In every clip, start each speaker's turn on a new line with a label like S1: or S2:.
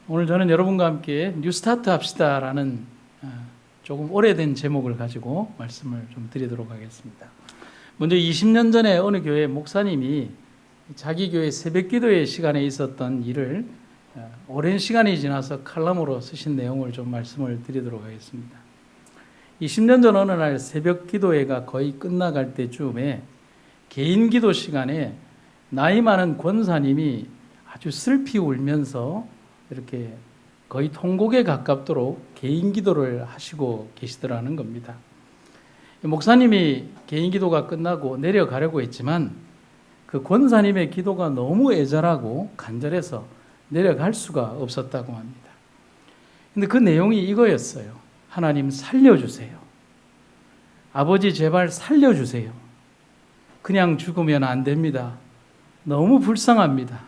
S1: 오늘 저는 여러분과 함께 뉴스타트 합시다라는 조금 오래된 제목을 가지고 말씀을 좀 드리도록 하겠습니다. 먼저 20년 전에 어느 교회 목사님이 자기 교회 새벽기도의 시간에 있었던 일을 오랜 시간이 지나서 칼럼으로 쓰신 내용을 좀 말씀을 드리도록 하겠습니다. 20년 전 어느 날 새벽기도회가 거의 끝나갈 때쯤에 개인기도 시간에 나이 많은 권사님이 아주 슬피 울면서 이렇게 거의 통곡에 가깝도록 개인기도를 하시고 계시더라는 겁니다. 목사님이 개인기도가 끝나고 내려가려고 했지만 그 권사님의 기도가 너무 애절하고 간절해서 내려갈 수가 없었다고 합니다. 근데 그 내용이 이거였어요. 하나님 살려주세요. 아버지 제발 살려주세요. 그냥 죽으면 안 됩니다. 너무 불쌍합니다.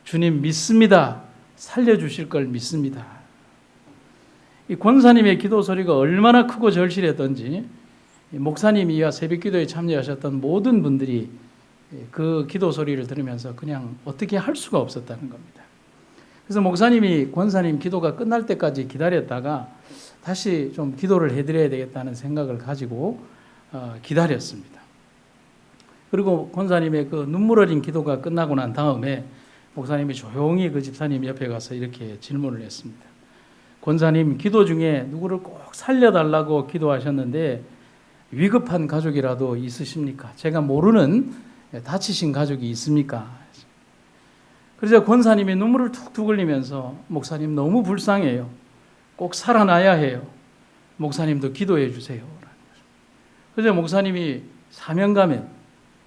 S1: 주님 믿습니다. 살려주실 걸 믿습니다. 이 권사님의 기도 소리가 얼마나 크고 절실했던지 목사님이와 새벽기도에 참여하셨던 모든 분들이 그 기도 소리를 들으면서 그냥 어떻게 할 수가 없었다는 겁니다. 그래서 목사님이 권사님 기도가 끝날 때까지 기다렸다가 다시 좀 기도를 해드려야 되겠다는 생각을 가지고 기다렸습니다. 그리고 권사님의 그 눈물 어린 기도가 끝나고 난 다음에 목사님이 조용히 그 집사님 옆에 가서 이렇게 질문을 했습니다. 권사님, 기도 중에 누구를 꼭 살려달라고 기도하셨는데 위급한 가족이라도 있으십니까? 제가 모르는 다치신 가족이 있습니까? 그래서 권사님이 눈물을 툭툭 흘리면서 목사님 너무 불쌍해요. 꼭 살아나야 해요. 목사님도 기도해 주세요. 그래서 목사님이 사명감에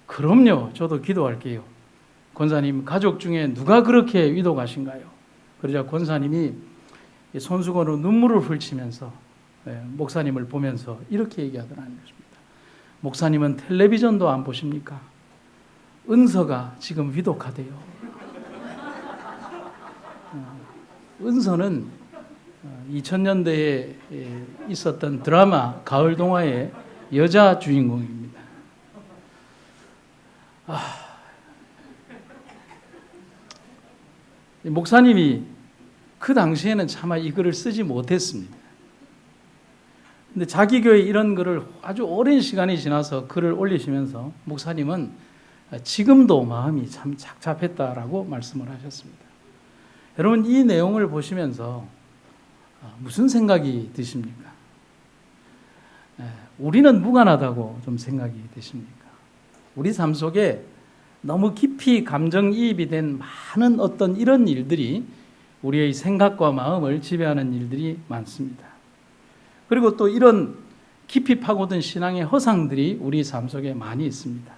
S1: 그럼요, 저도 기도할게요. 권사님, 가족 중에 누가 그렇게 위독하신가요? 그러자 권사님이 손수건으로 눈물을 훑으면서 목사님을 보면서 이렇게 얘기하더라는 것입니다. 목사님은 텔레비전도 안 보십니까? 은서가 지금 위독하대요. 은서는 2000년대에 있었던 드라마 가을 동화의 여자 주인공입니다. 목사님이 그 당시에는 차마 이 글을 쓰지 못했습니다. 근데 자기 교회 이런 글을 아주 오랜 시간이 지나서 글을 올리시면서 목사님은 지금도 마음이 참 착잡했다라고 말씀을 하셨습니다. 여러분, 이 내용을 보시면서 무슨 생각이 드십니까? 우리는 무관하다고 좀 생각이 되십니까? 우리 삶 속에 너무 깊이 감정이입이 된 많은 어떤 이런 일들이 우리의 생각과 마음을 지배하는 일들이 많습니다. 그리고 또 이런 깊이 파고든 신앙의 허상들이 우리 삶 속에 많이 있습니다.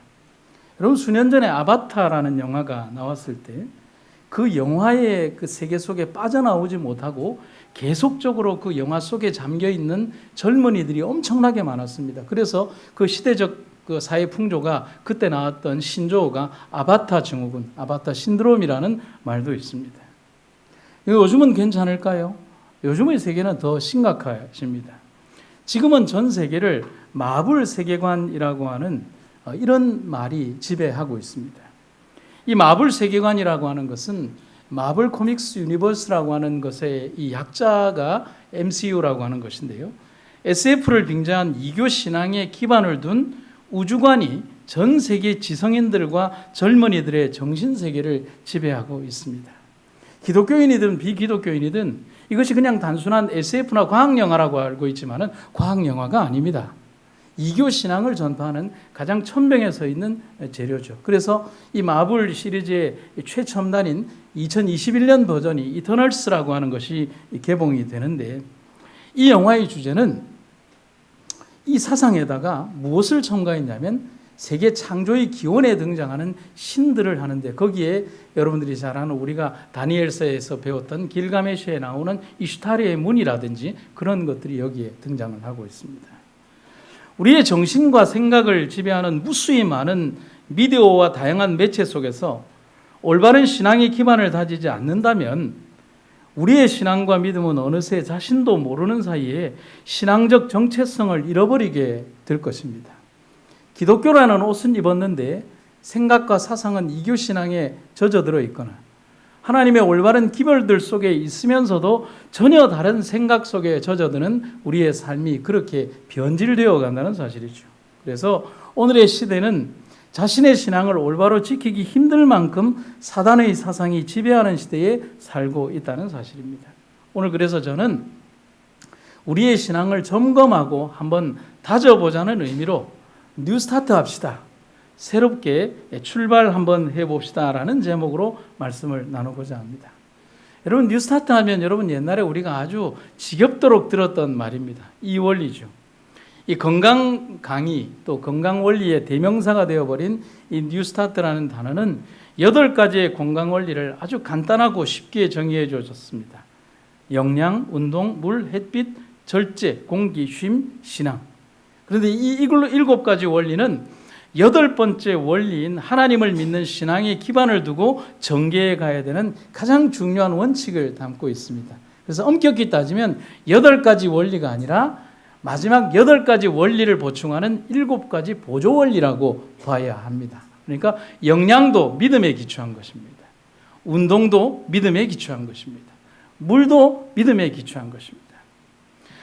S1: 여러분, 수년 전에 아바타라는 영화가 나왔을 때 그 영화의 그 세계 속에 빠져나오지 못하고 계속적으로 그 영화 속에 잠겨있는 젊은이들이 엄청나게 많았습니다. 그래서 그 시대적 그 사회 풍조가 그때 나왔던 신조어가 아바타 증후군, 아바타 신드롬이라는 말도 있습니다. 요즘은 괜찮을까요? 요즘의 세계는 더 심각하십니다. 지금은 전 세계를 마블 세계관이라고 하는 이런 말이 지배하고 있습니다. 이 마블 세계관이라고 하는 것은 마블 코믹스 유니버스라고 하는 것의 이 약자가 MCU라고 하는 것인데요. SF를 빙자한 이교 신앙에 기반을 둔 우주관이 전 세계 지성인들과 젊은이들의 정신세계를 지배하고 있습니다. 기독교인이든 비기독교인이든 이것이 그냥 단순한 SF나 과학영화라고 알고 있지만 과학영화가 아닙니다. 이교 신앙을 전파하는 가장 천병에 서 있는 재료죠. 그래서 이 마블 시리즈의 최첨단인 2021년 버전이 이터널스라고 하는 것이 개봉이 되는데 이 영화의 주제는 이 사상에다가 무엇을 첨가했냐면 세계 창조의 기원에 등장하는 신들을 하는데 거기에 여러분들이 잘 아는 우리가 다니엘서에서 배웠던 길가메시에 나오는 이슈타르의 문이라든지 그런 것들이 여기에 등장을 하고 있습니다. 우리의 정신과 생각을 지배하는 무수히 많은 미디어와 다양한 매체 속에서 올바른 신앙의 기반을 다지지 않는다면 우리의 신앙과 믿음은 어느새 자신도 모르는 사이에 신앙적 정체성을 잃어버리게 될 것입니다. 기독교라는 옷은 입었는데 생각과 사상은 이교 신앙에 젖어들어 있거나 하나님의 올바른 기별들 속에 있으면서도 전혀 다른 생각 속에 젖어드는 우리의 삶이 그렇게 변질되어 간다는 사실이죠. 그래서 오늘의 시대는 자신의 신앙을 올바로 지키기 힘들 만큼 사단의 사상이 지배하는 시대에 살고 있다는 사실입니다. 오늘 그래서 저는 우리의 신앙을 점검하고 한번 다져보자는 의미로 뉴스타트 합시다. 새롭게 출발 한번 해봅시다 라는 제목으로 말씀을 나누고자 합니다. 여러분, 뉴스타트 하면 여러분 옛날에 우리가 아주 지겹도록 들었던 말입니다. 이 원리죠. 이 건강 강의 또 건강 원리의 대명사가 되어버린 이 뉴스타트라는 단어는 8가지의 건강 원리를 아주 간단하고 쉽게 정의해 주셨습니다. 영양, 운동, 물, 햇빛, 절제, 공기, 쉼, 신앙. 그런데 이 7가지 원리는 8번째 원리인 하나님을 믿는 신앙에 기반을 두고 전개해 가야 되는 가장 중요한 원칙을 담고 있습니다. 그래서 엄격히 따지면 8가지 원리가 아니라 마지막 8가지 원리를 보충하는 7가지 보조 원리라고 봐야 합니다. 그러니까 영양도 믿음에 기초한 것입니다. 운동도 믿음에 기초한 것입니다. 물도 믿음에 기초한 것입니다.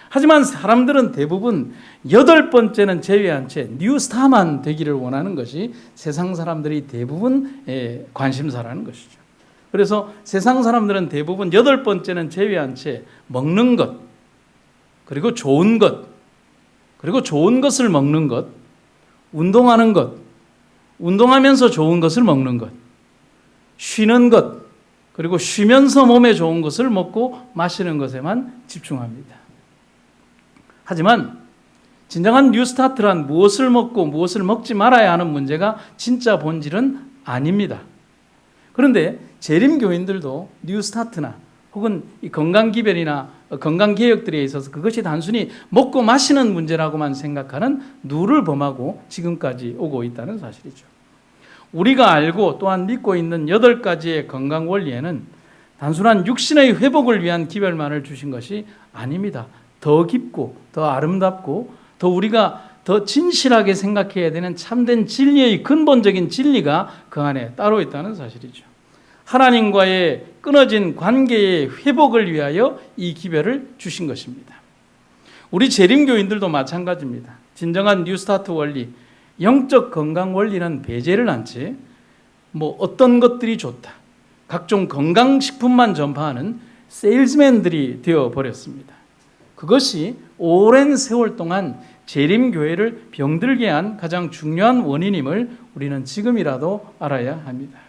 S1: 하지만 사람들은 대부분 8번째는 제외한 채 뉴스타만 되기를 원하는 것이 세상 사람들이 대부분 관심사라는 것이죠. 그래서 세상 사람들은 대부분 8번째는 제외한 채 먹는 것, 그리고 좋은 것, 그리고 좋은 것을 먹는 것, 운동하는 것, 운동하면서 좋은 것을 먹는 것, 쉬는 것, 그리고 쉬면서 몸에 좋은 것을 먹고 마시는 것에만 집중합니다. 하지만 진정한 뉴스타트란 무엇을 먹고 무엇을 먹지 말아야 하는 문제가 진짜 본질은 아닙니다. 그런데 재림교인들도 뉴스타트나 혹은 이 건강기별이나 건강개혁들에 있어서 그것이 단순히 먹고 마시는 문제라고만 생각하는 누를 범하고 지금까지 오고 있다는 사실이죠. 우리가 알고 또한 믿고 있는 8가지의 건강 원리에는 단순한 육신의 회복을 위한 기별만을 주신 것이 아닙니다. 더 깊고 더 아름답고 더 우리가 더 진실하게 생각해야 되는 참된 진리의 근본적인 진리가 그 안에 따로 있다는 사실이죠. 하나님과의 끊어진 관계의 회복을 위하여 이 기별을 주신 것입니다. 우리 재림교인들도 마찬가지입니다. 진정한 뉴스타트 원리, 영적 건강 원리는 배제를 한 채 어떤 것들이 좋다, 각종 건강식품만 전파하는 세일즈맨들이 되어버렸습니다. 그것이 오랜 세월 동안 재림교회를 병들게 한 가장 중요한 원인임을 우리는 지금이라도 알아야 합니다.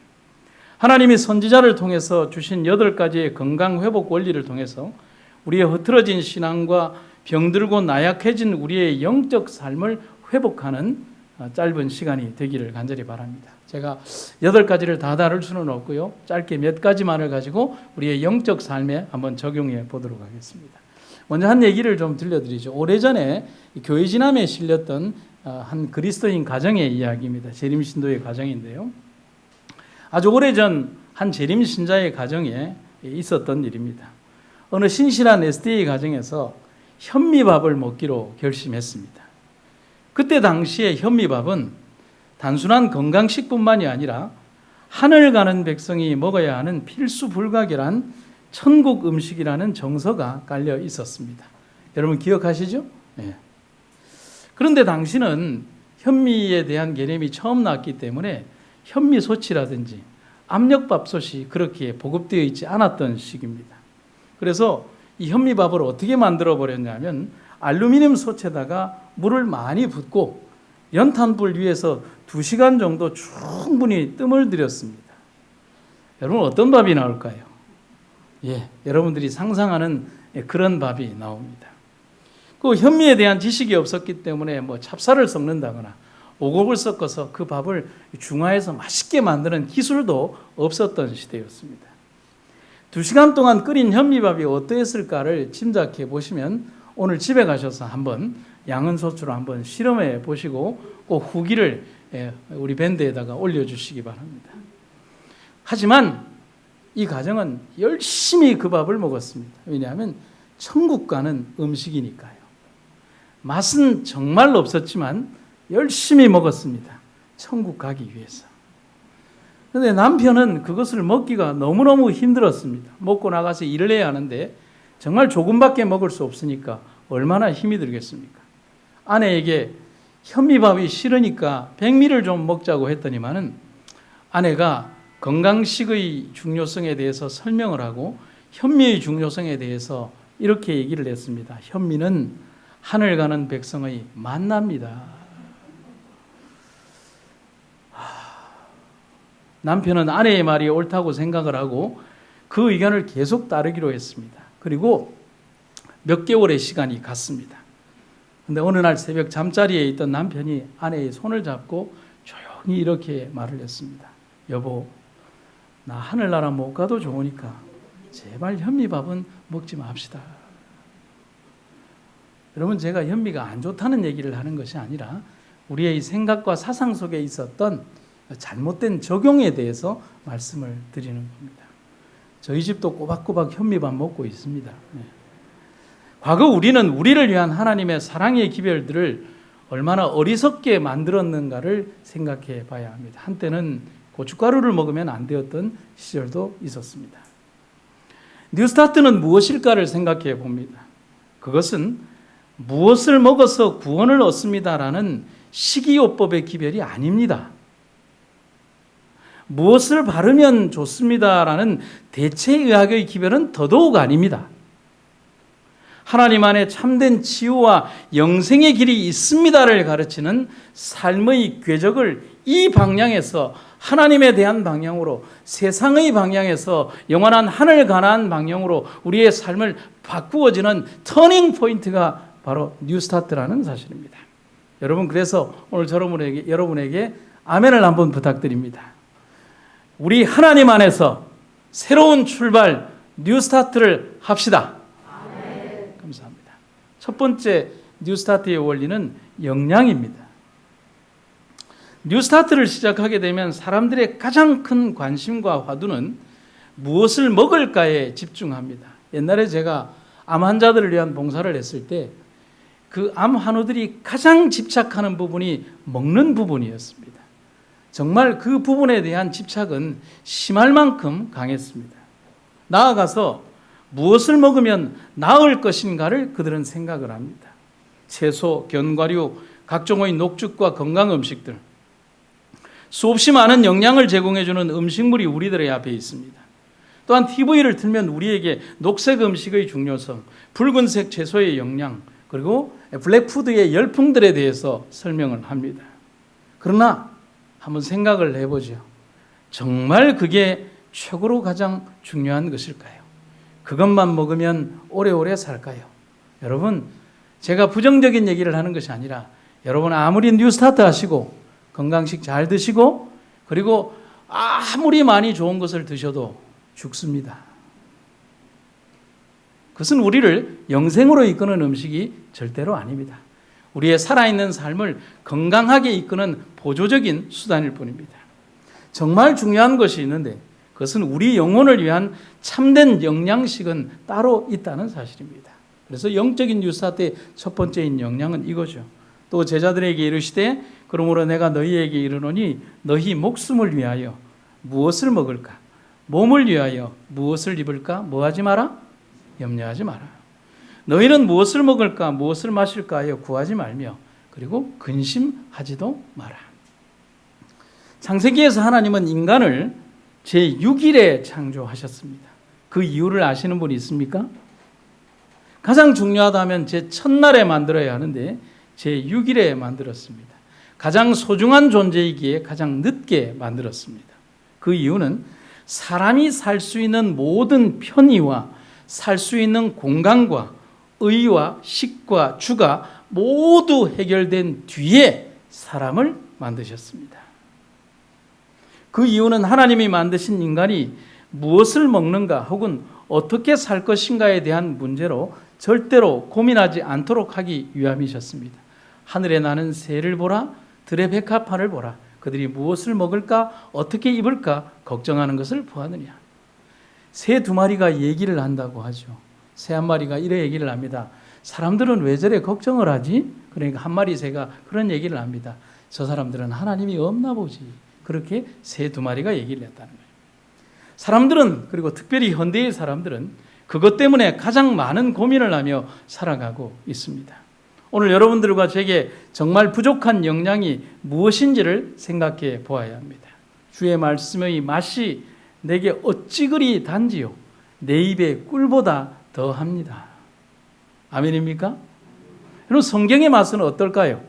S1: 하나님이 선지자를 통해서 주신 8가지의 건강회복 원리를 통해서 우리의 흐트러진 신앙과 병들고 나약해진 우리의 영적 삶을 회복하는 짧은 시간이 되기를 간절히 바랍니다. 제가 8가지를 다 다룰 수는 없고요. 짧게 몇 가지만을 가지고 우리의 영적 삶에 한번 적용해 보도록 하겠습니다. 먼저 한 얘기를 좀 들려드리죠. 오래전에 교회 지남에 실렸던 한 그리스도인 가정의 이야기입니다. 재림신도의 가정인데요. 아주 오래전 한 재림신자의 가정에 있었던 일입니다. 어느 신실한 SDA 가정에서 현미밥을 먹기로 결심했습니다. 그때 당시에 현미밥은 단순한 건강식뿐만이 아니라 하늘 가는 백성이 먹어야 하는 필수 불가결한 천국 음식이라는 정서가 깔려 있었습니다. 여러분 기억하시죠? 네. 그런데 당시는 현미에 대한 개념이 처음 나왔기 때문에 현미소치라든지 압력밥솥이 그렇게 보급되어 있지 않았던 시기입니다. 그래서 이 현미밥을 어떻게 만들어 버렸냐면 알루미늄 솥에다가 물을 많이 붓고 연탄불 위에서 2시간 정도 충분히 뜸을 들였습니다. 여러분 어떤 밥이 나올까요? 여러분들이 상상하는 그런 밥이 나옵니다. 그 현미에 대한 지식이 없었기 때문에 찹쌀을 섞는다거나 오곡을 섞어서 그 밥을 중화해서 맛있게 만드는 기술도 없었던 시대였습니다. 2시간 동안 끓인 현미밥이 어떠했을까를 짐작해 보시면 오늘 집에 가셔서 한번 양은소추로 한번 실험해 보시고 꼭 후기를 우리 밴드에다가 올려주시기 바랍니다. 하지만 이 가정은 열심히 그 밥을 먹었습니다. 왜냐하면 천국 가는 음식이니까요. 맛은 정말 없었지만 열심히 먹었습니다. 천국 가기 위해서. 그런데 남편은 그것을 먹기가 너무너무 힘들었습니다. 먹고 나가서 일을 해야 하는데 정말 조금밖에 먹을 수 없으니까 얼마나 힘이 들겠습니까? 아내에게 현미밥이 싫으니까 백미를 좀 먹자고 했더니만은 아내가 건강식의 중요성에 대해서 설명을 하고 현미의 중요성에 대해서 이렇게 얘기를 했습니다. 현미는 하늘 가는 백성의 만나입니다. 남편은 아내의 말이 옳다고 생각을 하고 그 의견을 계속 따르기로 했습니다. 그리고 몇 개월의 시간이 갔습니다. 그런데 어느 날 새벽 잠자리에 있던 남편이 아내의 손을 잡고 조용히 이렇게 말을 했습니다. 여보, 나 하늘나라 못 가도 좋으니까 제발 현미밥은 먹지 맙시다. 여러분, 제가 현미가 안 좋다는 얘기를 하는 것이 아니라 우리의 생각과 사상 속에 있었던 잘못된 적용에 대해서 말씀을 드리는 겁니다. 저희 집도 꼬박꼬박 현미밥 먹고 있습니다. 과거 우리는 우리를 위한 하나님의 사랑의 기별들을 얼마나 어리석게 만들었는가를 생각해 봐야 합니다. 한때는 고춧가루를 먹으면 안 되었던 시절도 있었습니다. 뉴스타트는 무엇일까를 생각해 봅니다. 그것은 무엇을 먹어서 구원을 얻습니다라는 식이요법의 기별이 아닙니다. 무엇을 바르면 좋습니다라는 대체의학의 기별은 더더욱 아닙니다. 하나님 안에 참된 치유와 영생의 길이 있습니다를 가르치는 삶의 궤적을 이 방향에서 하나님에 대한 방향으로, 세상의 방향에서 영원한 하늘 가난 방향으로 우리의 삶을 바꾸어지는 터닝 포인트가 바로 뉴스타트라는 사실입니다. 여러분, 그래서 오늘 여러분에게 아멘을 한번 부탁드립니다. 우리 하나님 안에서 새로운 출발, 뉴스타트를 합시다. 아멘. 감사합니다. 첫 번째 뉴스타트의 원리는 역량입니다. 뉴스타트를 시작하게 되면 사람들의 가장 큰 관심과 화두는 무엇을 먹을까에 집중합니다. 옛날에 제가 암 환자들을 위한 봉사를 했을 때 그 암 환우들이 가장 집착하는 부분이 먹는 부분이었습니다. 정말 그 부분에 대한 집착은 심할 만큼 강했습니다. 나아가서 무엇을 먹으면 나을 것인가를 그들은 생각을 합니다. 채소, 견과류, 각종의 녹죽과 건강 음식들, 수없이 많은 영양을 제공해주는 음식물이 우리들의 앞에 있습니다. 또한 TV를 틀면 우리에게 녹색 음식의 중요성, 붉은색 채소의 영양, 그리고 블랙푸드의 열풍들에 대해서 설명을 합니다. 그러나 한번 생각을 해보죠. 정말 그게 최고로 가장 중요한 것일까요? 그것만 먹으면 오래오래 살까요? 여러분, 제가 부정적인 얘기를 하는 것이 아니라 여러분 아무리 뉴스타트 하시고 건강식 잘 드시고 그리고 아무리 많이 좋은 것을 드셔도 죽습니다. 그것은 우리를 영생으로 이끄는 음식이 절대로 아닙니다. 우리의 살아있는 삶을 건강하게 이끄는 보조적인 수단일 뿐입니다. 정말 중요한 것이 있는데 그것은 우리 영혼을 위한 참된 영양식은 따로 있다는 사실입니다. 그래서 영적인 뉴스타트의 첫 번째인 영양은 이거죠. 또 제자들에게 이르시되 그러므로 내가 너희에게 이르노니 너희 목숨을 위하여 무엇을 먹을까? 몸을 위하여 무엇을 입을까? 뭐하지 마라? 염려하지 마라. 너희는 무엇을 먹을까? 무엇을 마실까 하여 구하지 말며 그리고 근심하지도 마라. 창세기에서 하나님은 인간을 제6일에 창조하셨습니다. 그 이유를 아시는 분이 있습니까? 가장 중요하다면 제1날에 만들어야 하는데 제6일에 만들었습니다. 가장 소중한 존재이기에 가장 늦게 만들었습니다. 그 이유는 사람이 살 수 있는 모든 편의와 살 수 있는 공간과 의와 식과 주가 모두 해결된 뒤에 사람을 만드셨습니다. 그 이유는 하나님이 만드신 인간이 무엇을 먹는가 혹은 어떻게 살 것인가에 대한 문제로 절대로 고민하지 않도록 하기 위함이셨습니다. 하늘에 나는 새를 보라, 들의 백합화를 보라. 그들이 무엇을 먹을까, 어떻게 입을까 걱정하는 것을 보았느냐. 새 2마리가 얘기를 한다고 하죠. 새 1마리가 이래 얘기를 합니다. 사람들은 왜 저래 걱정을 하지? 그러니까 1마리 새가 그런 얘기를 합니다. 저 사람들은 하나님이 없나 보지. 그렇게 새 두 마리가 얘기를 했다는 거예요. 사람들은, 그리고 특별히 현대의 사람들은 그것 때문에 가장 많은 고민을 하며 살아가고 있습니다. 오늘 여러분들과 제게 정말 부족한 영양이 무엇인지를 생각해 보아야 합니다. 주의 말씀의 맛이 내게 어찌 그리 단지요 내 입에 꿀보다 더합니다. 아멘입니까? 여러분, 성경의 맛은 어떨까요?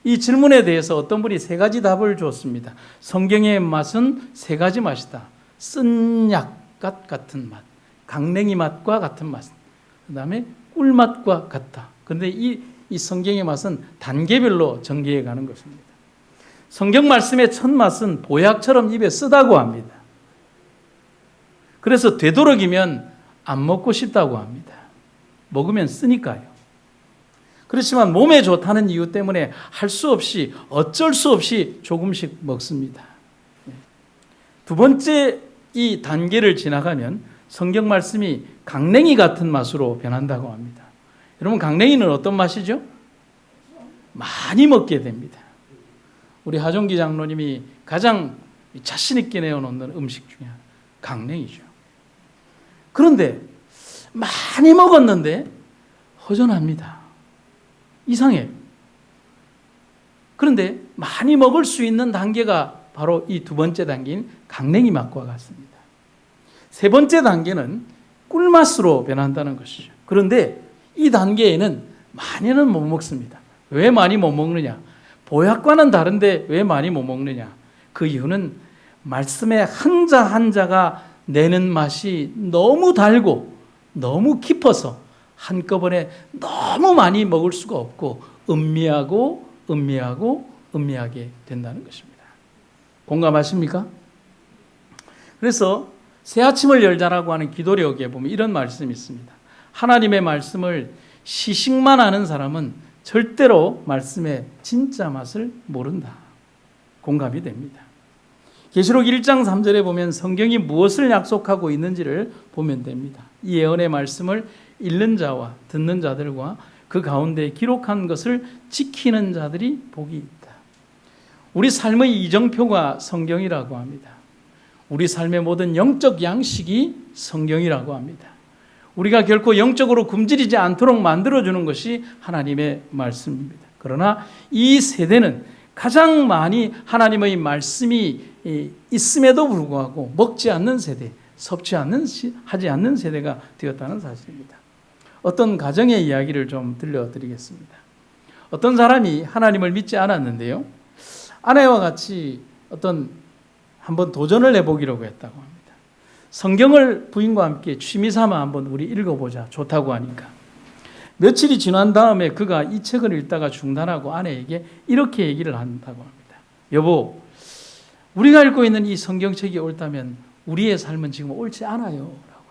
S1: 이 질문에 대해서 어떤 분이 세 가지 답을 줬습니다. 성경의 맛은 세 가지 맛이다. 쓴 약갓 같은 맛, 강냉이 맛과 같은 맛, 그 다음에 꿀맛과 같다. 그런데 이 성경의 맛은 단계별로 전개해 가는 것입니다. 성경 말씀의 첫 맛은 보약처럼 입에 쓰다고 합니다. 그래서 되도록이면 안 먹고 싶다고 합니다. 먹으면 쓰니까요. 그렇지만 몸에 좋다는 이유 때문에 할 수 없이, 어쩔 수 없이 조금씩 먹습니다. 두 번째 이 단계를 지나가면 성경 말씀이 강냉이 같은 맛으로 변한다고 합니다. 여러분, 강냉이는 어떤 맛이죠? 많이 먹게 됩니다. 우리 하종기 장로님이 가장 자신 있게 내어놓는 음식 중에 하나, 강냉이죠. 그런데 많이 먹었는데 허전합니다. 이상해요. 그런데 많이 먹을 수 있는 단계가 바로 이 두 번째 단계인 강냉이 맛과 같습니다. 세 번째 단계는 꿀맛으로 변한다는 것이죠. 그런데 이 단계에는 많이는 못 먹습니다. 왜 많이 못 먹느냐? 보약과는 다른데 왜 많이 못 먹느냐? 그 이유는 말씀의 한자 한자가 내는 맛이 너무 달고 너무 깊어서 한꺼번에 너무 많이 먹을 수가 없고 음미하고 음미하게 된다는 것입니다. 공감하십니까? 그래서 새 아침을 열자라고 하는 기도력에 보면 이런 말씀이 있습니다. 하나님의 말씀을 시식만 하는 사람은 절대로 말씀의 진짜 맛을 모른다. 공감이 됩니다. 계시록 1장 3절에 보면 성경이 무엇을 약속하고 있는지를 보면 됩니다. 이 예언의 말씀을 읽는 자와 듣는 자들과 그 가운데 기록한 것을 지키는 자들이 복이 있다. 우리 삶의 이정표가 성경이라고 합니다. 우리 삶의 모든 영적 양식이 성경이라고 합니다. 우리가 결코 영적으로 굶주리지 않도록 만들어주는 것이 하나님의 말씀입니다. 그러나 이 세대는 가장 많이 하나님의 말씀이 있음에도 불구하고 먹지 않는 세대, 하지 않는 세대가 되었다는 사실입니다. 어떤 가정의 이야기를 좀 들려드리겠습니다. 어떤 사람이 하나님을 믿지 않았는데요, 아내와 같이 한번 도전을 해보기로 했다고 합니다. 성경을 부인과 함께 취미 삼아 한번 우리 읽어보자, 좋다고 하니까. 며칠이 지난 다음에 그가 이 책을 읽다가 중단하고 아내에게 이렇게 얘기를 한다고 합니다. 여보, 우리가 읽고 있는 이 성경책이 옳다면 우리의 삶은 지금 옳지 않아요 라고.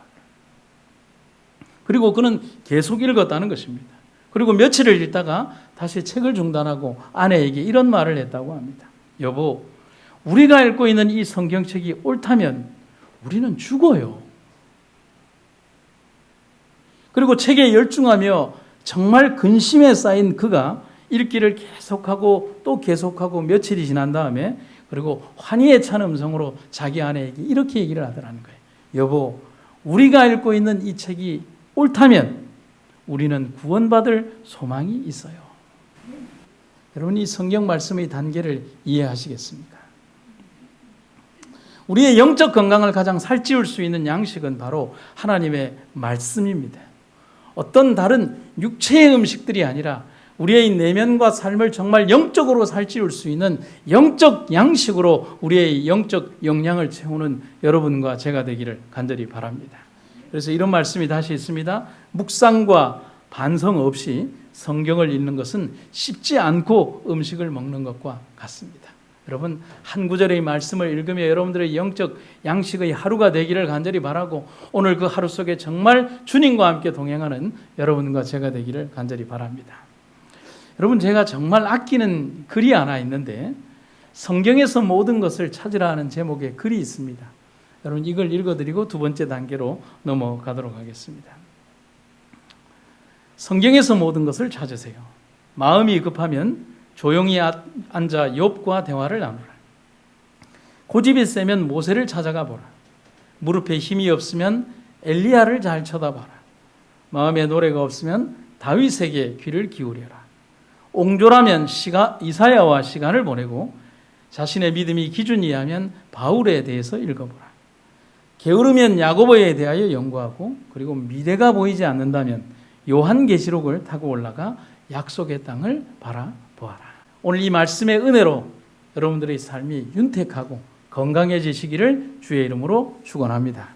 S1: 그리고 그는 계속 읽었다는 것입니다. 그리고 며칠을 읽다가 다시 책을 중단하고 아내에게 이런 말을 했다고 합니다. 여보, 우리가 읽고 있는 이 성경책이 옳다면 우리는 죽어요. 그리고 책에 열중하며 정말 근심에 쌓인 그가 읽기를 계속하고 또 계속하고 며칠이 지난 다음에 그리고 환희에 찬 음성으로 자기 아내에게 이렇게 얘기를 하더라는 거예요. 여보, 우리가 읽고 있는 이 책이 옳다면 우리는 구원받을 소망이 있어요. 여러분, 이 성경 말씀의 단계를 이해하시겠습니까? 우리의 영적 건강을 가장 살찌울 수 있는 양식은 바로 하나님의 말씀입니다. 어떤 다른 육체의 음식들이 아니라 우리의 내면과 삶을 정말 영적으로 살찌울 수 있는 영적 양식으로 우리의 영적 영양을 채우는 여러분과 제가 되기를 간절히 바랍니다. 그래서 이런 말씀이 다시 있습니다. 묵상과 반성 없이 성경을 읽는 것은 쉽지 않고 음식을 먹는 것과 같습니다. 여러분, 한 구절의 말씀을 읽으며 여러분들의 영적 양식의 하루가 되기를 간절히 바라고 오늘 그 하루 속에 정말 주님과 함께 동행하는 여러분과 제가 되기를 간절히 바랍니다. 여러분, 제가 정말 아끼는 글이 하나 있는데 성경에서 모든 것을 찾으라 하는 제목의 글이 있습니다. 여러분, 이걸 읽어드리고 두 번째 단계로 넘어가도록 하겠습니다. 성경에서 모든 것을 찾으세요. 마음이 급하면 조용히 앉아 욥과 대화를 나누라. 고집이 세면 모세를 찾아가 보라. 무릎에 힘이 없으면 엘리야를 잘 쳐다봐라. 마음에 노래가 없으면 다윗에게 귀를 기울여라. 옹졸하면 이사야와 시간을 보내고 자신의 믿음이 기준이 하면 바울에 대해서 읽어보라. 게으르면 야고보에 대하여 연구하고 그리고 미래가 보이지 않는다면 요한계시록을 타고 올라가 약속의 땅을 바라보아라. 오늘 이 말씀의 은혜로 여러분들의 삶이 윤택하고 건강해지시기를 주의 이름으로 축원합니다.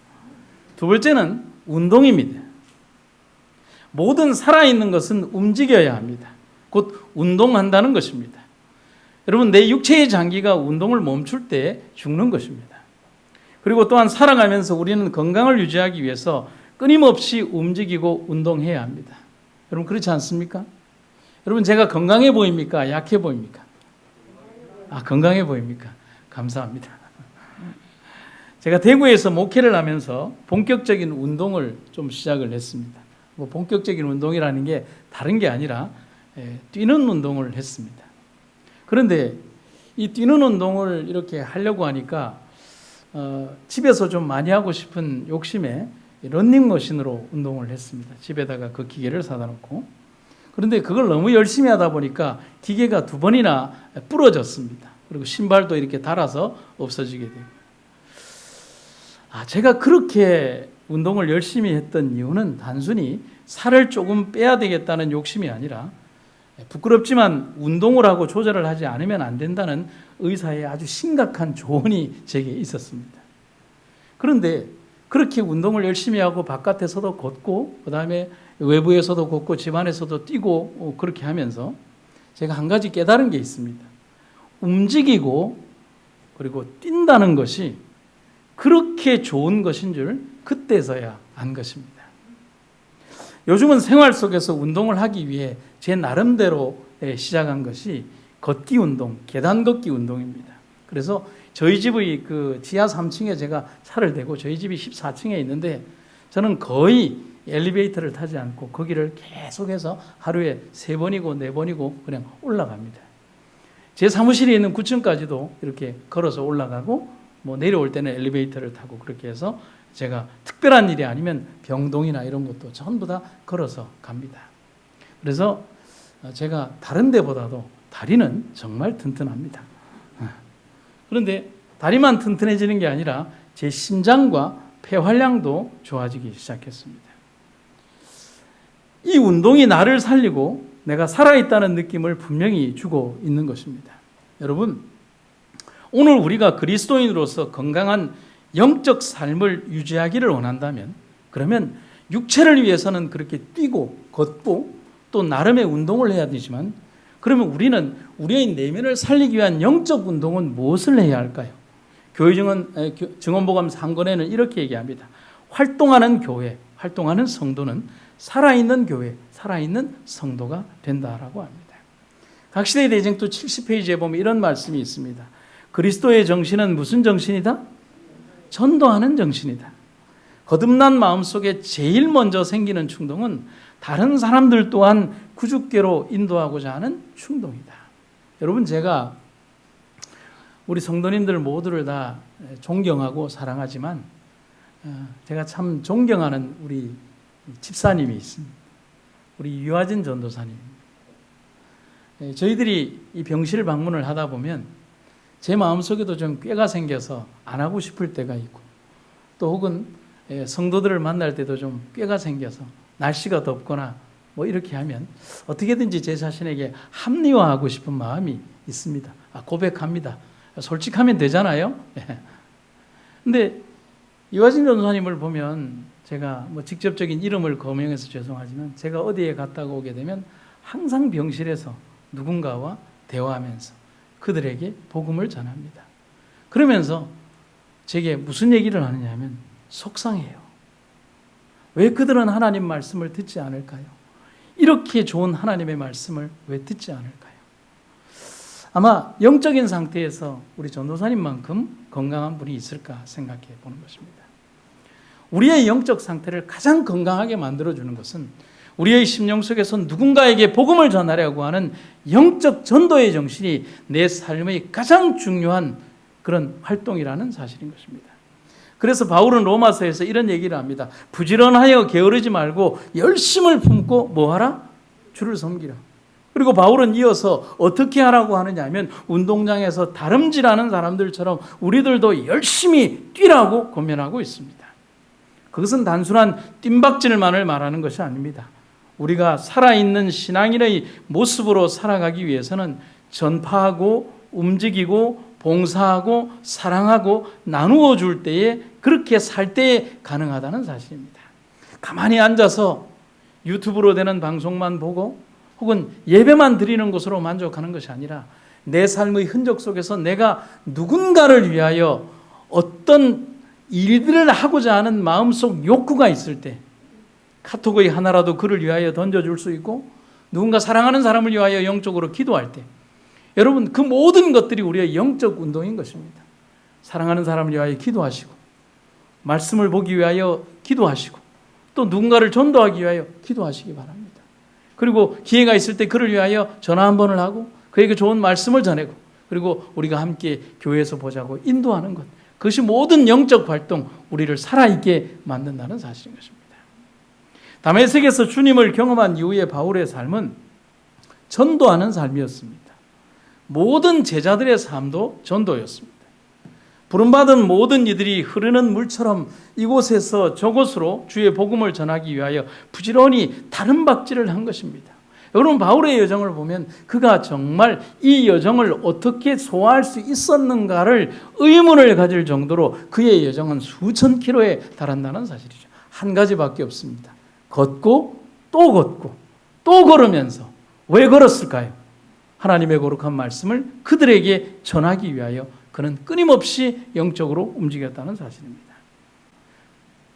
S1: 두 번째는 운동입니다. 모든 살아있는 것은 움직여야 합니다. 곧 운동한다는 것입니다. 여러분, 내 육체의 장기가 운동을 멈출 때 죽는 것입니다. 그리고 또한 살아가면서 우리는 건강을 유지하기 위해서 끊임없이 움직이고 운동해야 합니다. 여러분, 그렇지 않습니까? 여러분, 제가 건강해 보입니까? 약해 보입니까? 건강해 보입니까? 감사합니다. 제가 대구에서 목회를 하면서 본격적인 운동을 좀 시작을 했습니다. 본격적인 운동이라는 게 다른 게 아니라 뛰는 운동을 했습니다. 그런데 이 뛰는 운동을 이렇게 하려고 하니까 집에서 좀 많이 하고 싶은 욕심에 러닝머신으로 운동을 했습니다. 집에다가 그 기계를 사다 놓고. 그런데 그걸 너무 열심히 하다 보니까 기계가 2번이나 부러졌습니다. 그리고 신발도 이렇게 닳아서 없어지게 되고. 제가 그렇게 운동을 열심히 했던 이유는 단순히 살을 조금 빼야 되겠다는 욕심이 아니라 부끄럽지만 운동을 하고 조절을 하지 않으면 안 된다는 의사의 아주 심각한 조언이 제게 있었습니다. 그런데 그렇게 운동을 열심히 하고 바깥에서도 걷고 그다음에 외부에서도 걷고 집안에서도 뛰고 그렇게 하면서 제가 한 가지 깨달은 게 있습니다. 움직이고 그리고 뛴다는 것이 그렇게 좋은 것인 줄 그때서야 안 것입니다. 요즘은 생활 속에서 운동을 하기 위해 제 나름대로 시작한 것이 걷기 운동, 계단 걷기 운동입니다. 그래서 저희 집의 그 지하 3층에 제가 차를 대고 저희 집이 14층에 있는데 저는 거의 엘리베이터를 타지 않고 거기를 계속해서 하루에 3번이고 4번이고 그냥 올라갑니다. 제 사무실에 있는 9층까지도 이렇게 걸어서 올라가고 내려올 때는 엘리베이터를 타고 그렇게 해서 제가 특별한 일이 아니면 병동이나 이런 것도 전부 다 걸어서 갑니다. 그래서 제가 다른 데보다도 다리는 정말 튼튼합니다. 그런데 다리만 튼튼해지는 게 아니라 제 심장과 폐활량도 좋아지기 시작했습니다. 이 운동이 나를 살리고 내가 살아있다는 느낌을 분명히 주고 있는 것입니다. 여러분, 오늘 우리가 그리스도인으로서 건강한 영적 삶을 유지하기를 원한다면 그러면 육체를 위해서는 그렇게 뛰고 걷고 또 나름의 운동을 해야 되지만 그러면 우리는 우리의 내면을 살리기 위한 영적 운동은 무엇을 해야 할까요? 교회 증언보감 3권에는 이렇게 얘기합니다. 활동하는 교회, 활동하는 성도는 살아있는 교회, 살아있는 성도가 된다라고 합니다. 각시대 대쟁투 70페이지에 보면 이런 말씀이 있습니다. 그리스도의 정신은 무슨 정신이다? 전도하는 정신이다. 거듭난 마음속에 제일 먼저 생기는 충동은 다른 사람들 또한 구주께로 인도하고자 하는 충동이다. 여러분, 제가 우리 성도님들 모두를 다 존경하고 사랑하지만 제가 참 존경하는 우리 집사님이 있습니다. 우리 유아진 전도사님. 저희들이 이 병실 방문을 하다 보면 제 마음속에도 좀 꾀가 생겨서 안 하고 싶을 때가 있고 또 혹은 성도들을 만날 때도 좀 꾀가 생겨서 날씨가 덥거나 이렇게 하면 어떻게든지 제 자신에게 합리화하고 싶은 마음이 있습니다. 고백합니다. 솔직하면 되잖아요. 근데 이화진 전도사님을 보면 제가 직접적인 이름을 거명해서 죄송하지만 제가 어디에 갔다가 오게 되면 항상 병실에서 누군가와 대화하면서 그들에게 복음을 전합니다. 그러면서 제게 무슨 얘기를 하느냐 하면 속상해요. 왜 그들은 하나님 말씀을 듣지 않을까요? 이렇게 좋은 하나님의 말씀을 왜 듣지 않을까요? 아마 영적인 상태에서 우리 전도사님만큼 건강한 분이 있을까 생각해 보는 것입니다. 우리의 영적 상태를 가장 건강하게 만들어주는 것은 우리의 심령 속에서 누군가에게 복음을 전하려고 하는 영적 전도의 정신이 내 삶의 가장 중요한 그런 활동이라는 사실인 것입니다. 그래서 바울은 로마서에서 이런 얘기를 합니다. 부지런하여 게으르지 말고 열심을 품고 뭐하라? 주를 섬기라. 그리고 바울은 이어서 어떻게 하라고 하느냐 하면 운동장에서 다름질하는 사람들처럼 우리들도 열심히 뛰라고 권면하고 있습니다. 그것은 단순한 뜀박질만을 말하는 것이 아닙니다. 우리가 살아있는 신앙인의 모습으로 살아가기 위해서는 전파하고 움직이고 봉사하고 사랑하고 나누어 줄 때에 그렇게 살 때에 가능하다는 사실입니다. 가만히 앉아서 유튜브로 되는 방송만 보고 혹은 예배만 드리는 것으로 만족하는 것이 아니라 내 삶의 흔적 속에서 내가 누군가를 위하여 어떤 일들을 하고자 하는 마음속 욕구가 있을 때 카톡의 하나라도 그를 위하여 던져줄 수 있고 누군가 사랑하는 사람을 위하여 영적으로 기도할 때 여러분 그 모든 것들이 우리의 영적 운동인 것입니다. 사랑하는 사람을 위하여 기도하시고 말씀을 보기 위하여 기도하시고 또 누군가를 전도하기 위하여 기도하시기 바랍니다. 그리고 기회가 있을 때 그를 위하여 전화 한 번을 하고 그에게 좋은 말씀을 전하고 그리고 우리가 함께 교회에서 보자고 인도하는 것, 그것이 모든 영적 활동, 우리를 살아있게 만든다는 사실인 것입니다. 다메섹에서 주님을 경험한 이후에 바울의 삶은 전도하는 삶이었습니다. 모든 제자들의 삶도 전도였습니다. 부름받은 모든 이들이 흐르는 물처럼 이곳에서 저곳으로 주의 복음을 전하기 위하여 부지런히 다름박질을 한 것입니다. 여러분 바울의 여정을 보면 그가 정말 이 여정을 어떻게 소화할 수 있었는가를 의문을 가질 정도로 그의 여정은 수천 킬로에 달한다는 사실이죠. 한 가지밖에 없습니다. 걷고 또 걸으면서 왜 걸었을까요? 하나님의 거룩한 말씀을 그들에게 전하기 위하여 그는 끊임없이 영적으로 움직였다는 사실입니다.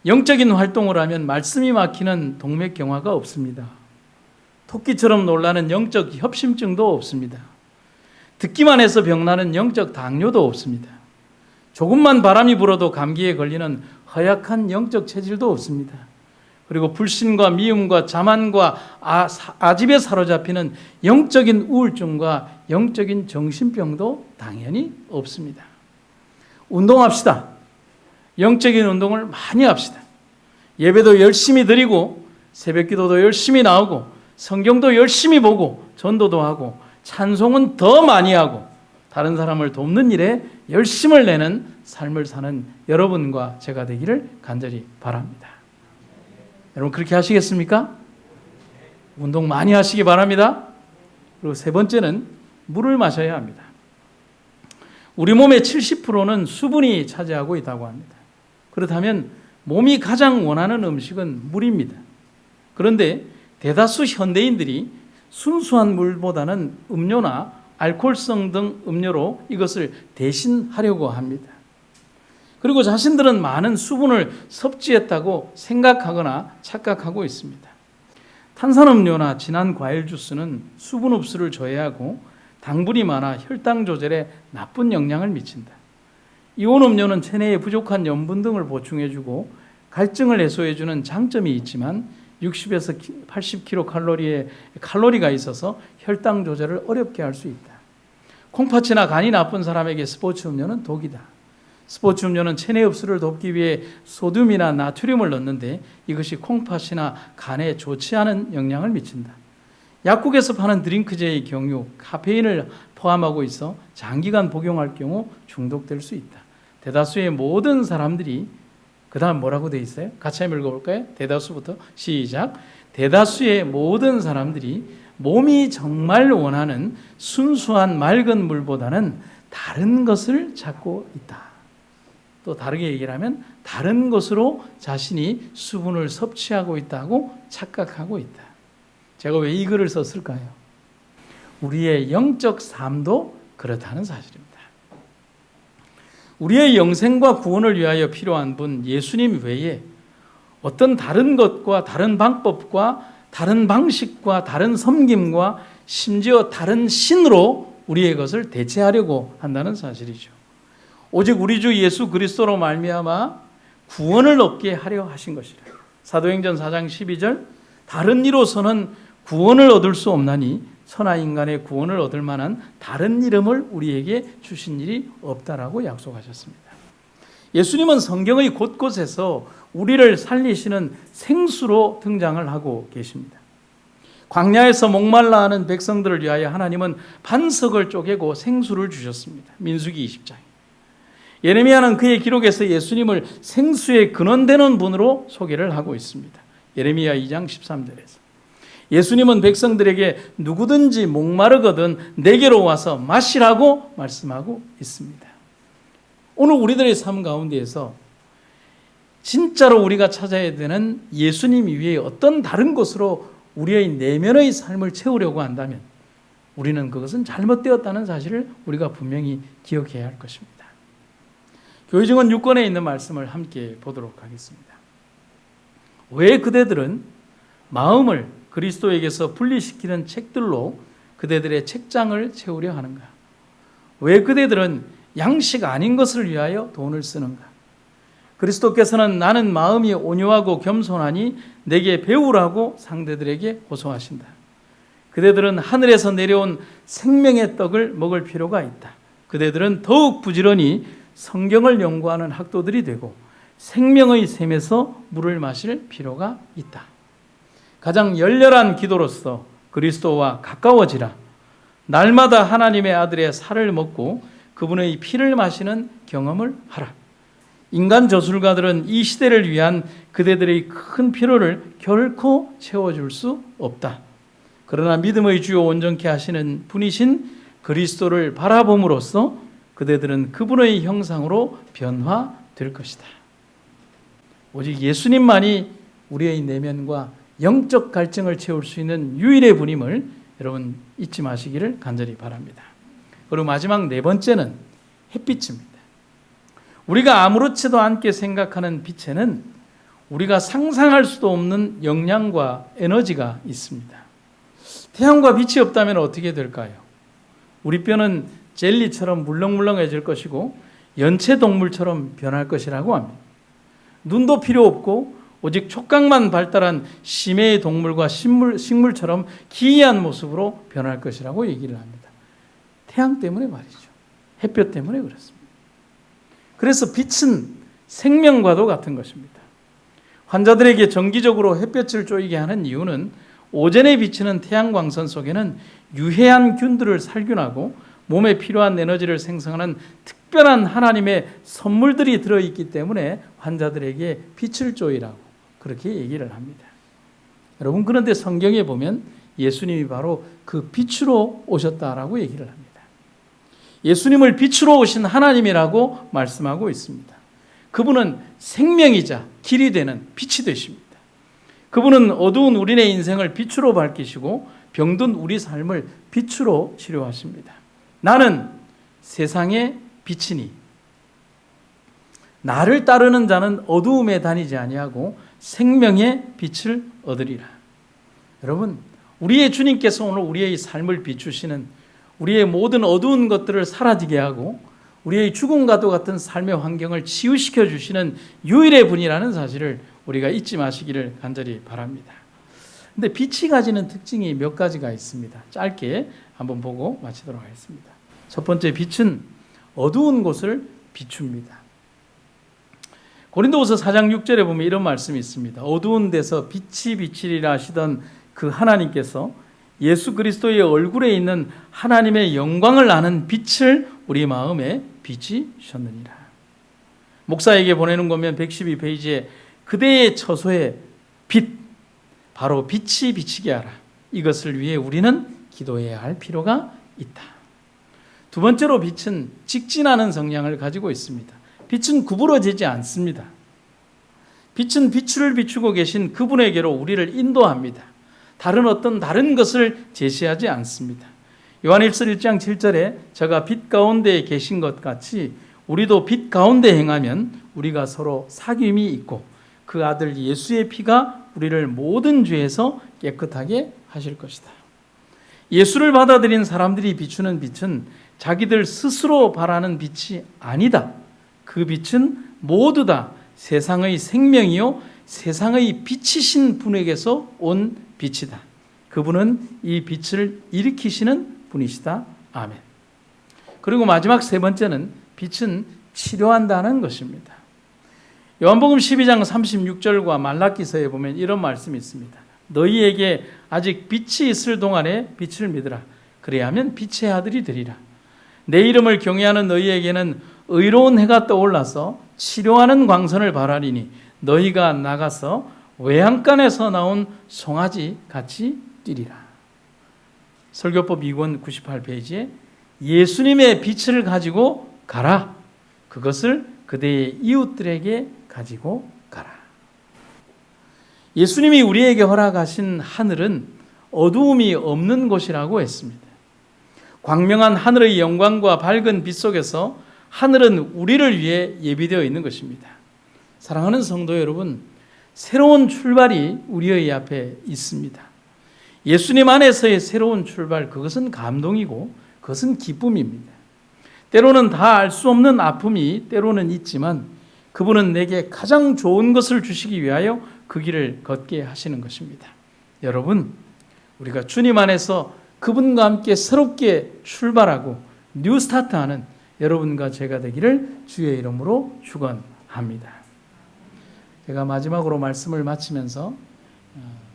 S1: 영적인 활동을 하면 말씀이 막히는 동맥경화가 없습니다. 토끼처럼 놀라는 영적 협심증도 없습니다. 듣기만 해서 병나는 영적 당뇨도 없습니다. 조금만 바람이 불어도 감기에 걸리는 허약한 영적 체질도 없습니다. 그리고 불신과 미움과 자만과 아집에 사로잡히는 영적인 우울증과 영적인 정신병도 당연히 없습니다. 운동합시다. 영적인 운동을 많이 합시다. 예배도 열심히 드리고 새벽기도도 열심히 나오고 성경도 열심히 보고 전도도 하고 찬송은 더 많이 하고 다른 사람을 돕는 일에 열심을 내는 삶을 사는 여러분과 제가 되기를 간절히 바랍니다. 여러분 그렇게 하시겠습니까? 운동 많이 하시기 바랍니다. 그리고 세 번째는 물을 마셔야 합니다. 우리 몸의 70%는 수분이 차지하고 있다고 합니다. 그렇다면 몸이 가장 원하는 음식은 물입니다. 그런데 대다수 현대인들이 순수한 물보다는 음료나 알코올성 등 음료로 이것을 대신하려고 합니다. 그리고 자신들은 많은 수분을 섭취했다고 생각하거나 착각하고 있습니다. 탄산음료나 진한 과일 주스는 수분 흡수를 저해하고 당분이 많아 혈당 조절에 나쁜 영향을 미친다. 이온 음료는 체내에 부족한 염분 등을 보충해주고 갈증을 해소해주는 장점이 있지만 60에서 80kcal의 칼로리가 있어서 혈당 조절을 어렵게 할 수 있다. 콩팥이나 간이 나쁜 사람에게 스포츠 음료는 독이다. 스포츠 음료는 체내 흡수를 돕기 위해 소듐이나 나트륨을 넣는데 이것이 콩팥이나 간에 좋지 않은 영향을 미친다. 약국에서 파는 드링크제의 경우 카페인을 포함하고 있어 장기간 복용할 경우 중독될 수 있다. 대다수의 모든 사람들이 그 다음 뭐라고 돼 있어요? 같이 한번 읽어볼까요? 대다수부터 시작. 대다수의 모든 사람들이 몸이 정말 원하는 순수한 맑은 물보다는 다른 것을 찾고 있다. 또 다르게 얘기를 하면 다른 것으로 자신이 수분을 섭취하고 있다고 착각하고 있다. 제가 왜 이 글을 썼을까요? 우리의 영적 삶도 그렇다는 사실입니다. 우리의 영생과 구원을 위하여 필요한 분 예수님 외에 어떤 다른 것과 다른 방법과 다른 방식과 다른 섬김과 심지어 다른 신으로 우리의 것을 대체하려고 한다는 사실이죠. 오직 우리 주 예수 그리스도로 말미암아 구원을 얻게 하려 하신 것이라. 사도행전 4장 12절 다른 이로서는 구원을 얻을 수 없나니 천하 인간의 구원을 얻을 만한 다른 이름을 우리에게 주신 일이 없다라고 약속하셨습니다. 예수님은 성경의 곳곳에서 우리를 살리시는 생수로 등장을 하고 계십니다. 광야에서 목말라 하는 백성들을 위하여 하나님은 반석을 쪼개고 생수를 주셨습니다. 민수기 20장. 예레미야는 그의 기록에서 예수님을 생수의 근원되는 분으로 소개를 하고 있습니다. 예레미야 2장 13절에서. 예수님은 백성들에게 누구든지 목마르거든 내게로 와서 마시라고 말씀하고 있습니다. 오늘 우리들의 삶 가운데에서 진짜로 우리가 찾아야 되는 예수님 이외에 어떤 다른 것으로 우리의 내면의 삶을 채우려고 한다면 우리는 그것은 잘못되었다는 사실을 우리가 분명히 기억해야 할 것입니다. 교회 증언 6권에 있는 말씀을 함께 보도록 하겠습니다. 왜 그대들은 마음을 그리스도에게서 분리시키는 책들로 그대들의 책장을 채우려 하는가? 왜 그대들은 양식 아닌 것을 위하여 돈을 쓰는가? 그리스도께서는 나는 마음이 온유하고 겸손하니 내게 배우라고 상대들에게 호소하신다. 그대들은 하늘에서 내려온 생명의 떡을 먹을 필요가 있다. 그대들은 더욱 부지런히 성경을 연구하는 학도들이 되고 생명의 샘에서 물을 마실 필요가 있다. 가장 열렬한 기도로서 그리스도와 가까워지라. 날마다 하나님의 아들의 살을 먹고 그분의 피를 마시는 경험을 하라. 인간 저술가들은 이 시대를 위한 그대들의 큰 필요를 결코 채워줄 수 없다. 그러나 믿음의 주요 온전케 하시는 분이신 그리스도를 바라봄으로써 그대들은 그분의 형상으로 변화될 것이다. 오직 예수님만이 우리의 내면과 영적 갈증을 채울 수 있는 유일의 분임을 여러분 잊지 마시기를 간절히 바랍니다. 그리고 마지막 네 번째는 햇빛입니다. 우리가 아무렇지도 않게 생각하는 빛에는 우리가 상상할 수도 없는 영양과 에너지가 있습니다. 태양과 빛이 없다면 어떻게 될까요? 우리 뼈는 젤리처럼 물렁물렁해질 것이고 연체동물처럼 변할 것이라고 합니다. 눈도 필요 없고 오직 촉각만 발달한 심해의 동물과 식물처럼 기이한 모습으로 변할 것이라고 얘기를 합니다. 태양 때문에 말이죠. 햇볕 때문에 그렇습니다. 그래서 빛은 생명과도 같은 것입니다. 환자들에게 정기적으로 햇볕을 쬐게 하는 이유는 오전에 비치는 태양광선 속에는 유해한 균들을 살균하고 몸에 필요한 에너지를 생성하는 특별한 하나님의 선물들이 들어있기 때문에 환자들에게 빛을 쬐이라고 그렇게 얘기를 합니다. 여러분, 그런데 성경에 보면 예수님이 바로 그 빛으로 오셨다라고 얘기를 합니다. 예수님을 빛으로 오신 하나님이라고 말씀하고 있습니다. 그분은 생명이자 길이 되는 빛이 되십니다. 그분은 어두운 우리네 인생을 빛으로 밝히시고 병든 우리 삶을 빛으로 치료하십니다. 나는 세상의 빛이니 나를 따르는 자는 어두움에 다니지 아니하고 생명의 빛을 얻으리라. 여러분, 우리의 주님께서 오늘 우리의 삶을 비추시는 우리의 모든 어두운 것들을 사라지게 하고 우리의 죽음과도 같은 삶의 환경을 치유시켜 주시는 유일의 분이라는 사실을 우리가 잊지 마시기를 간절히 바랍니다. 근데 빛이 가지는 특징이 몇 가지가 있습니다. 짧게 한번 보고 마치도록 하겠습니다. 첫 번째, 빛은 어두운 곳을 비춥니다. 고린도후서 4장 6절에 보면 이런 말씀이 있습니다. 어두운 데서 빛이 비치리라 하시던 그 하나님께서 예수 그리스도의 얼굴에 있는 하나님의 영광을 아는 빛을 우리 마음에 비치셨느니라. 목사에게 보내는 거면 112페이지에 그대의 처소에 빛, 바로 빛이 비치게 하라. 이것을 위해 우리는 기도해야 할 필요가 있다. 두 번째로, 빛은 직진하는 성향을 가지고 있습니다. 빛은 구부러지지 않습니다. 빛은 빛을 비추고 계신 그분에게로 우리를 인도합니다. 다른 것을 제시하지 않습니다. 요한일서 1장 7절에 저가 빛 가운데 계신 것 같이 우리도 빛 가운데 행하면 우리가 서로 사귐이 있고 그 아들 예수의 피가 우리를 모든 죄에서 깨끗하게 하실 것이다. 예수를 받아들인 사람들이 비추는 빛은 자기들 스스로 바라는 빛이 아니다. 그 빛은 모두 다 세상의 생명이요 세상의 빛이신 분에게서 온 빛이다. 그분은 이 빛을 일으키시는 분이시다. 아멘. 그리고 마지막 세 번째는 빛은 치료한다는 것입니다. 요한복음 12장 36절과 말라기서에 보면 이런 말씀이 있습니다. 너희에게 아직 빛이 있을 동안에 빛을 믿으라. 그래야면 빛의 아들이 되리라. 내 이름을 경외하는 너희에게는 의로운 해가 떠올라서 치료하는 광선을 발하리니 너희가 나가서 외양간에서 나온 송아지 같이 뛰리라. 설교법 2권 98페이지에 예수님의 빛을 가지고 가라. 그것을 그대의 이웃들에게 가지고 가라. 예수님이 우리에게 허락하신 하늘은 어두움이 없는 곳이라고 했습니다. 광명한 하늘의 영광과 밝은 빛 속에서 하늘은 우리를 위해 예비되어 있는 것입니다. 사랑하는 성도 여러분, 새로운 출발이 우리의 앞에 있습니다. 예수님 안에서의 새로운 출발, 그것은 감동이고 그것은 기쁨입니다. 때로는 다 알 수 없는 아픔이 때로는 있지만 그분은 내게 가장 좋은 것을 주시기 위하여 그 길을 걷게 하시는 것입니다. 여러분, 우리가 주님 안에서 그분과 함께 새롭게 출발하고 뉴 스타트하는 여러분과 제가 되기를 주의 이름으로 축원합니다. 제가 마지막으로 말씀을 마치면서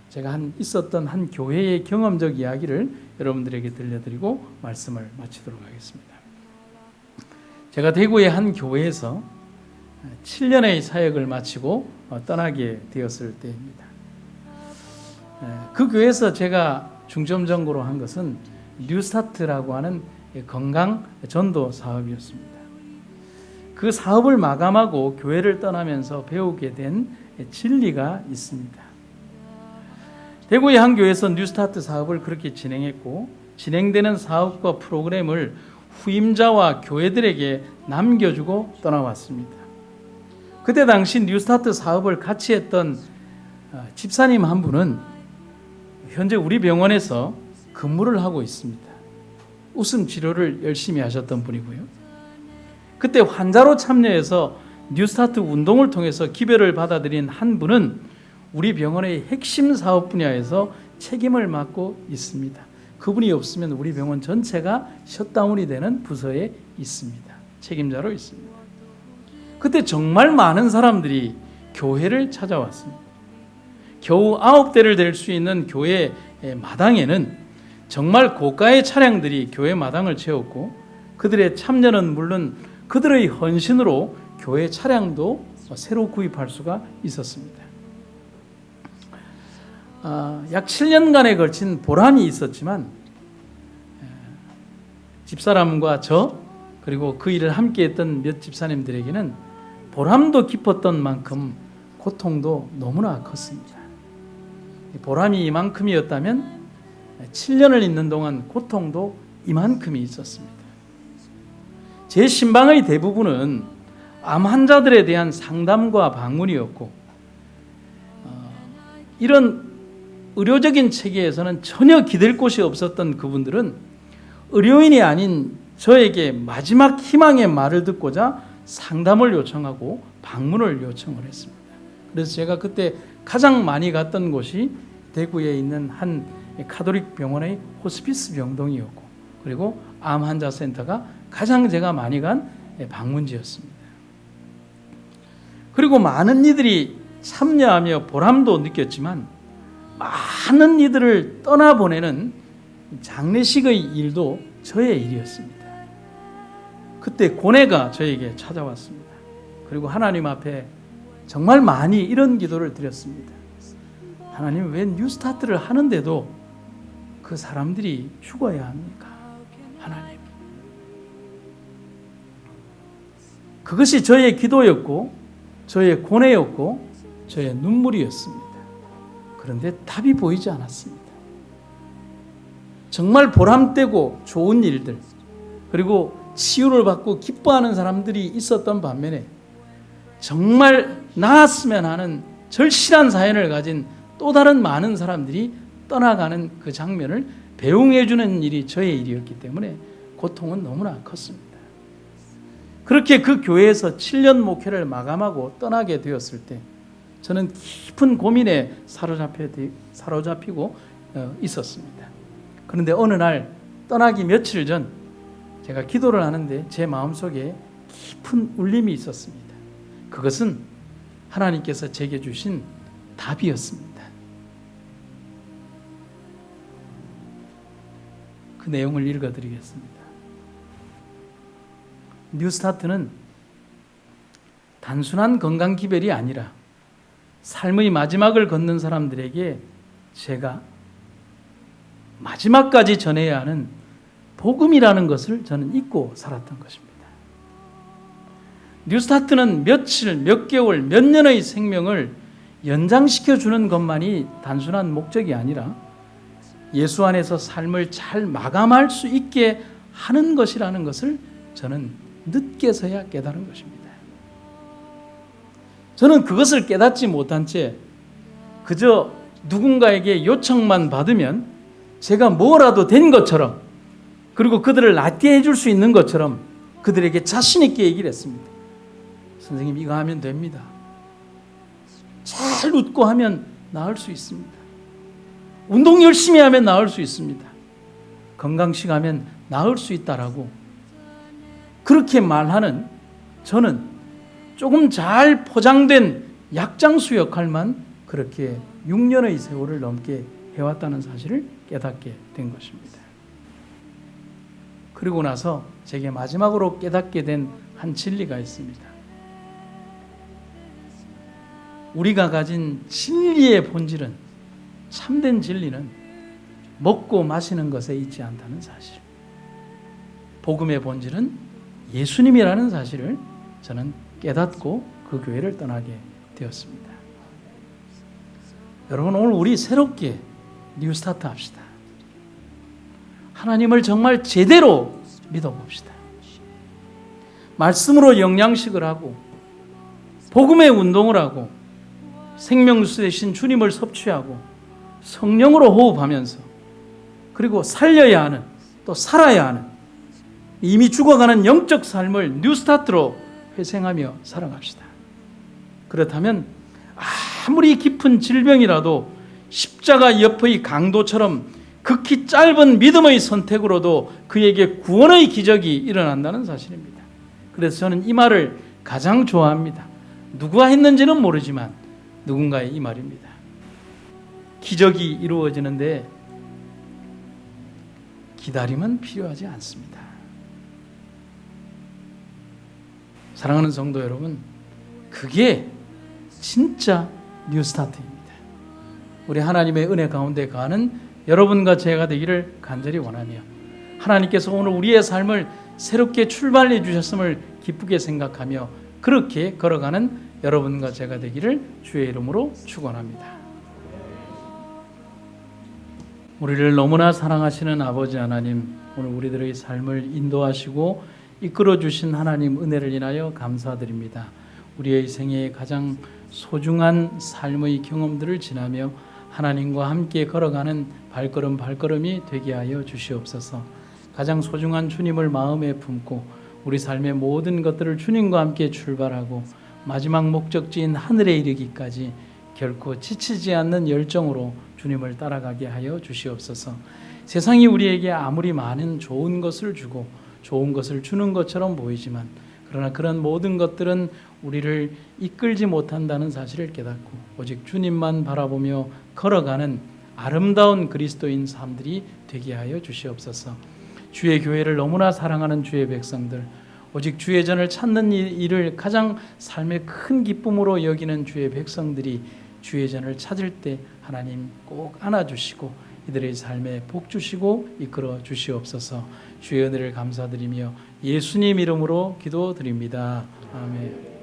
S1: 제가 있었던 한 교회의 경험적 이야기를 여러분들에게 들려드리고 말씀을 마치도록 하겠습니다. 제가 대구의 한 교회에서 7년의 사역을 마치고 떠나게 되었을 때입니다. 그 교회에서 제가 중점적으로 한 것은 뉴스타트라고 하는 건강 전도 사업이었습니다. 그 사업을 마감하고 교회를 떠나면서 배우게 된 진리가 있습니다. 대구의 한 교회에서 뉴스타트 사업을 그렇게 진행했고 진행되는 사업과 프로그램을 후임자와 교회들에게 남겨주고 떠나왔습니다. 그때 당시 뉴스타트 사업을 같이 했던 집사님 한 분은 현재 우리 병원에서 근무를 하고 있습니다. 웃음 치료를 열심히 하셨던 분이고요. 그때 환자로 참여해서 뉴스타트 운동을 통해서 기별을 받아들인 한 분은 우리 병원의 핵심 사업 분야에서 책임을 맡고 있습니다. 그분이 없으면 우리 병원 전체가 셧다운이 되는 부서에 있습니다. 책임자로 있습니다. 그때 정말 많은 사람들이 교회를 찾아왔습니다. 겨우 9대를 댈 수 있는 교회 마당에는 정말 고가의 차량들이 교회 마당을 채웠고 그들의 참여는 물론 그들의 헌신으로 교회 차량도 새로 구입할 수가 있었습니다. 약 7년간에 걸친 보람이 있었지만 집사람과 저 그리고 그 일을 함께했던 몇 집사님들에게는 보람도 깊었던 만큼 고통도 너무나 컸습니다. 보람이 이만큼이었다면 7년을 있는 동안 고통도 이만큼이 있었습니다. 제 신방의 대부분은 암 환자들에 대한 상담과 방문이었고 이런 의료적인 체계에서는 전혀 기댈 곳이 없었던 그분들은 의료인이 아닌 저에게 마지막 희망의 말을 듣고자 상담을 요청하고 방문을 요청을 했습니다. 그래서 제가 그때 가장 많이 갔던 곳이 대구에 있는 한 카톨릭 병원의 호스피스 병동이었고 그리고 암 환자 센터가 가장 제가 많이 간 방문지였습니다. 그리고 많은 이들이 참여하며 보람도 느꼈지만 많은 이들을 떠나보내는 장례식의 일도 저의 일이었습니다. 그때 고뇌가 저에게 찾아왔습니다. 그리고 하나님 앞에 정말 많이 이런 기도를 드렸습니다. 하나님, 왜 뉴스타트를 하는데도 그 사람들이 죽어야 합니까? 하나님. 그것이 저의 기도였고 저의 고뇌였고 저의 눈물이었습니다. 그런데 답이 보이지 않았습니다. 정말 보람되고 좋은 일들 그리고 치유를 받고 기뻐하는 사람들이 있었던 반면에 정말 나았으면 하는 절실한 사연을 가진 또 다른 많은 사람들이 떠나가는 그 장면을 배웅해주는 일이 저의 일이었기 때문에 고통은 너무나 컸습니다. 그렇게 그 교회에서 7년 목회를 마감하고 떠나게 되었을 때 저는 깊은 고민에 사로잡히고 있었습니다. 그런데 어느 날 떠나기 며칠 전 제가 기도를 하는데 제 마음속에 깊은 울림이 있었습니다. 그것은 하나님께서 제게 주신 답이었습니다. 그 내용을 읽어드리겠습니다. 뉴스타트는 단순한 건강 기별이 아니라 삶의 마지막을 걷는 사람들에게 제가 마지막까지 전해야 하는 복음이라는 것을 저는 잊고 살았던 것입니다. 뉴스타트는 며칠, 몇 개월, 몇 년의 생명을 연장시켜 주는 것만이 단순한 목적이 아니라 예수 안에서 삶을 잘 마감할 수 있게 하는 것이라는 것을 저는 늦게서야 깨달은 것입니다. 저는 그것을 깨닫지 못한 채 그저 누군가에게 요청만 받으면 제가 뭐라도 된 것처럼, 그리고 그들을 낫게 해줄 수 있는 것처럼 그들에게 자신 있게 얘기를 했습니다. 선생님, 이거 하면 됩니다. 잘 웃고 하면 나을 수 있습니다. 운동 열심히 하면 나을 수 있습니다. 건강식 하면 나을 수 있다라고 그렇게 말하는 저는 조금 잘 포장된 약장수 역할만 그렇게 6년의 세월을 넘게 해왔다는 사실을 깨닫게 된 것입니다. 그리고 나서 제게 마지막으로 깨닫게 된 한 진리가 있습니다. 우리가 가진 진리의 본질은, 참된 진리는 먹고 마시는 것에 있지 않다는 사실. 복음의 본질은 예수님이라는 사실을 저는 깨닫고 그 교회를 떠나게 되었습니다. 여러분, 오늘 우리 새롭게 뉴스타트 합시다. 하나님을 정말 제대로 믿어봅시다. 말씀으로 영양식을 하고 복음의 운동을 하고 생명수 되신 주님을 섭취하고 성령으로 호흡하면서, 그리고 살려야 하는, 또 살아야 하는, 이미 죽어가는 영적 삶을 뉴스타트로 회생하며 살아갑시다. 그렇다면 아무리 깊은 질병이라도 십자가 옆의 강도처럼 극히 짧은 믿음의 선택으로도 그에게 구원의 기적이 일어난다는 사실입니다. 그래서 저는 이 말을 가장 좋아합니다. 누가 했는지는 모르지만 누군가의 이 말입니다. 기적이 이루어지는데 기다림은 필요하지 않습니다. 사랑하는 성도 여러분, 그게 진짜 뉴스타트입니다. 우리 하나님의 은혜 가운데 가는 여러분과 제가 되기를 간절히 원하며, 하나님께서 오늘 우리의 삶을 새롭게 출발해 주셨음을 기쁘게 생각하며 그렇게 걸어가는 여러분과 제가 되기를 주의 이름으로 축원합니다. 우리를 너무나 사랑하시는 아버지 하나님, 오늘 우리들의 삶을 인도하시고 이끌어 주신 하나님 은혜를 인하여 감사드립니다. 우리의 생애의 가장 소중한 삶의 경험들을 지나며 하나님과 함께 걸어가는 발걸음이 되게 하여 주시옵소서. 가장 소중한 주님을 마음에 품고 우리 삶의 모든 것들을 주님과 함께 출발하고 마지막 목적지인 하늘에 이르기까지 결코 지치지 않는 열정으로 주님을 따라가게 하여 주시옵소서. 세상이 우리에게 아무리 많은 좋은 것을 주고 좋은 것을 주는 것처럼 보이지만, 그러나 그런 모든 것들은 우리를 이끌지 못한다는 사실을 깨닫고 오직 주님만 바라보며 걸어가는 아름다운 그리스도인 삶들이 되게 하여 주시옵소서. 주의 교회를 너무나 사랑하는 주의 백성들, 오직 주의 전을 찾는 일을 가장 삶의 큰 기쁨으로 여기는 주의 백성들이 주의 전을 찾을 때 하나님 꼭 안아주시고 이들의 삶에 복 주시고 이끌어 주시옵소서. 주의 은혜를 감사드리며 예수님 이름으로 기도드립니다. 아멘.